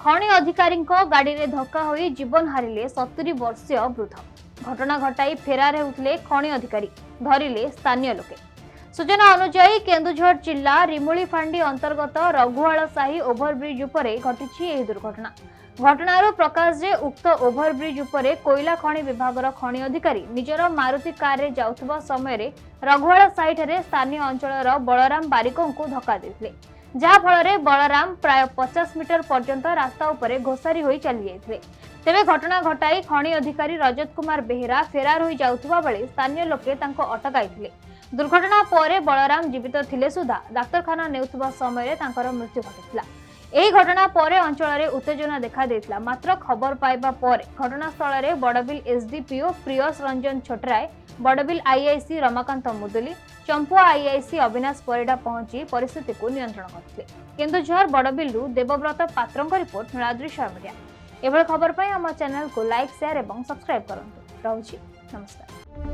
खनि अधिकारी गाड़ी में धक्का हो जीवन हारिले 70 वर्षीय वृद्ध। घटना घटाई फेरार होते खनि अधिकारी धरिले स्थानीय लोके। सूचना अनुसार केन्दुझर जिला रिमुलीफांडी अंतर्गत रघुआल साही ओभरब्रिज उपरे घटी दुर्घटना। घटनार प्रकाश जे उक्त ओभरब्रिज उपरे कोयला खनि विभागर खनि अधिकारी निजर मारुति कार रे जाउथबा समय रघुआल साही ठारे स्थानीय अंचलर बलराम बारिकों को धक्का देथिले, जहा फल बलराम प्राय 50 मीटर पर्यंत रास्ता उपरे घोषारी होई चली जाइथिले। तेबे घटना घटाई खनि अधिकारी रजत कुमार बेहेरा फेरार होई जाउथबा बेले स्थानीय लोके तांको अटकाइथिले। दुर्घटना परे बलराम जीवित थिले सुधा डाक्तरखाना नेउथबा समय तांकर मृत्यु घटिथिला। एही घटना परे अंचल में उत्तेजना देखा देथिला। मात्र खबर पाइबा परे घटनास्थल में Barbil SDPO Priyas Ranjan Chhotray, Barbil IIC Ramakant Muduli, Champua IIC Avinash Parida पहुंची परिस्थिति को नियंत्रण करथिले। केन्दुझर बड़बिलु देवव्रत पात्रଙ୍କ रिपोर्ट नीलाद्री मीडिया। एभଳି खबर पाई हम चैनल को लाइक शेयर और सब्सक्राइब करंतु। रहउछि नमस्कार।